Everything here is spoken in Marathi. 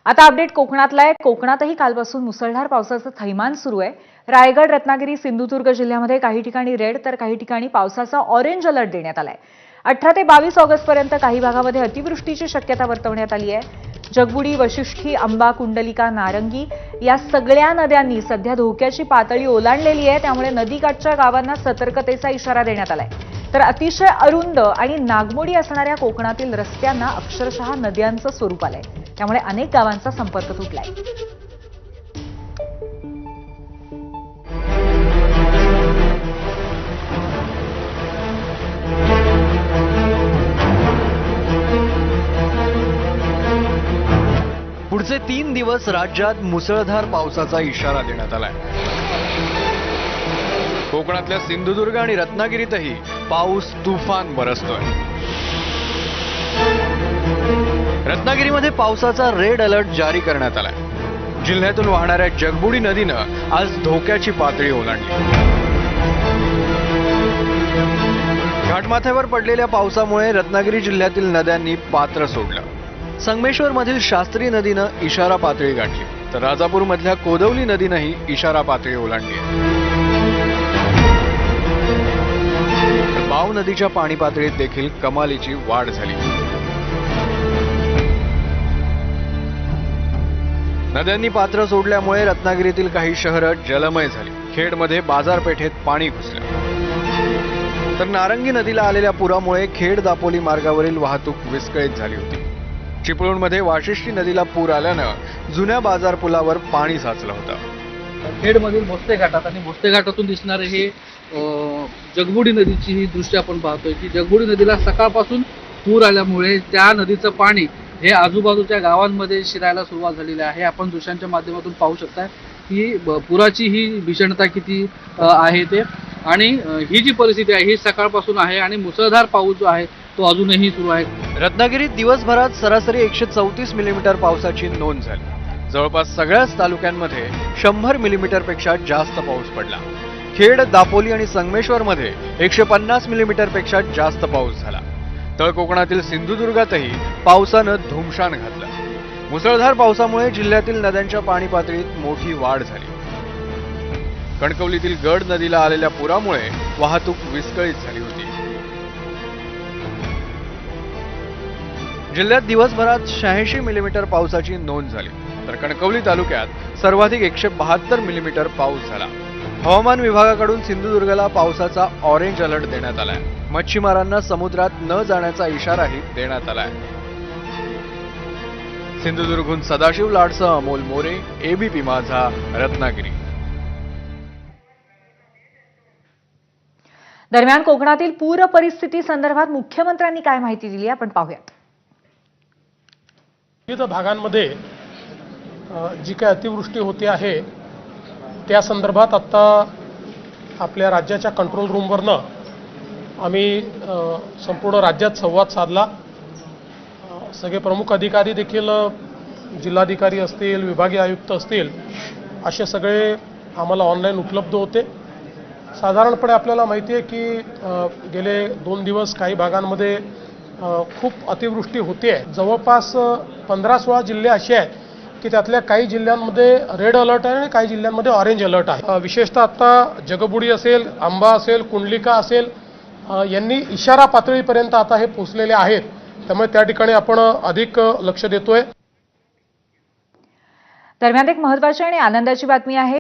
आता अपडेट कोकणातला आहे। कोकणातही कालपासून मुसळधार पावसाचं थैमान सुरू आहे। रायगड, रत्नागिरी, सिंधुदुर्ग जिल्ह्यामध्ये काही ठिकाणी रेड तर काही ठिकाणी पावसाचा ऑरेंज अलर्ट देण्यात आलाय। 18 ते 22 ऑगस्ट पर्यंत काही भागामध्ये अतिवृष्टीची शक्यता वर्तवण्यात आली आहे। जगबुडी, वशिष्ठी, आंबा, कुंडलिका, नारंगी या सगळ्या नद्यांनी सध्या धोक्याची पातळी ओलांडलेली आहे। त्यामुळे नदीकाठच्या गावांना सतर्कतेचा इशारा देण्यात आलाय। तर अतिशय अरुंद आणि नागमोडी असणाऱ्या कोकणातील रस्त्यांना अक्षरशः नद्यांचं स्वरूप आलंय। त्यामुळे अनेक गावांचा संपर्क तुटलाय। पुढचे 3 दिवस राज्यात मुसळधार पावसाचा इशारा देण्यात आलाय। कोकणातल्या सिंधुदुर्ग आणि रत्नागिरीतही पाऊस तुफान बरसतोय। रत्नागिरीमध्ये पावसाचा रेड अलर्ट जारी करण्यात आलाय। जिल्ह्यातून वाहणाऱ्या जगबुडी नदीनं आज धोक्याची पातळी ओलांडली। घाटमाथ्यावर पडलेल्या पावसामुळे रत्नागिरी जिल्ह्यातील नद्यांनी पात्र सोडलं। संगमेश्वरमधील शास्त्री नदीनं इशारा पातळी गाठली, तर राजापूरमधल्या कोदवली नदीनंही इशारा पातळी ओलांडली। बाव नदीच्या पाणी पातळीत देखील कमालीची वाढ झाली। नद्यांनी पात्र सोडल्यामुळे रत्नागिरीतील काही शहरं जलमय झाली। खेडमध्ये बाजारपेठेत पाणी घुसलं, तर नारंगी नदीला आलेल्या पुरामुळे खेड दापोली मार्गावरील वाहतूक विस्कळीत झाली होती। चिपळूणमध्ये वाशिष्ठी नदीला पूर आल्यानं जुन्या बाजार पुलावर पाणी साचलं होतं। खेडमधील भोसले घाटात आणि भोसले घाटातून दिसणारे हे जगबुडी नदीची ही दृश्य आपण पाहतोय की जगबुडी नदीला सकाळपासून पूर आल्यामुळे त्या नदीचं पाणी हे आजूबाजूच्या गावांमध्ये शिरायला सुरुवात झालेली आहे। आपण दृश्यांच्या माध्यमातून पाहू शकता की पुराची ही भीषणता किती आहे ते, आणि ही जी परिस्थिती आहे ही सकाळपासून आहे आणि मुसळधार पाऊस जो आहे तो अजूनही सुरू आहे। रत्नागिरीत दिवसभरात सरासरी 134 मिलीमीटर पावसाची नोंद झाली। जवळपास सगळ्याच तालुक्यांमध्ये 100 मिलीमीटरपेक्षा जास्त पाऊस पडला। खेड, दापोली आणि संगमेश्वरमध्ये 150 मिलीमीटरपेक्षा जास्त पाऊस झाला। तळ कोकणातील सिंधुदुर्गातही पावसानं धुमशान घातलं। मुसळधार पावसामुळे जिल्ह्यातील नद्यांच्या पाणी पातळीत मोठी वाढ झाली। कणकवलीतील गड नदीला आलेल्या पुरामुळे वाहतूक विस्कळीत झाली होती। जिल्ह्यात दिवसभरात 86 मिलीमीटर पावसाची नोंद झाली, तर कणकवली तालुक्यात सर्वाधिक 172 मिलीमीटर पाऊस झाला। हवामान विभागाकडून सिंधुदुर्गला पावसाचा ऑरेंज अलर्ट देण्यात आलाय। मच्छीमारांना समुद्रात न जाण्याचा इशाराही देण्यात आलाय। सिंधुदुर्गहून सदाशिव लाडसह अमोल मोरे, एबीपी माझा, रत्नागिरी। दरम्यान कोकणातील पूर परिस्थिती संदर्भात मुख्यमंत्र्यांनी काय माहिती दिली आपण पाहूयात। विविध भागांमध्ये जी काही अतिवृष्टी होते आहे त्या संदर्भात आता आपल्या राज्याच्या कंट्रोल रूमवरनं आम्ही संपूर्ण राज्यात संवाद साधला। सगळे प्रमुख अधिकारी देखील, जिल्हाधिकारी असतील, विभागीय आयुक्त असतील, असे सगळे आम्हाला ऑनलाईन उपलब्ध होते। साधारणपणे आपल्याला माहिती आहे की गेले 2 दिवस काही भागांमध्ये खूप अतिवृष्टी होते आहे। जवळपास 15-16 जिल्हे असे आहेत की त्यातल्या काही जिल्ह्यांमध्ये रेड अलर्ट आहे आणि काही जिल्ह्यांमध्ये ऑरेंज अलर्ट आहे। विशेषतः आता जगबुडी असेल, आंबा असेल, कुंडलिका असेल यांनी इशारा पातळीपर्यंत आता हे पोहोचलेले आहेत। त्यामुळे त्या ठिकाणी आपण अधिक लक्ष देतोय। दरम्यान एक महत्त्वाची आणि आनंदाची बातमी आहे।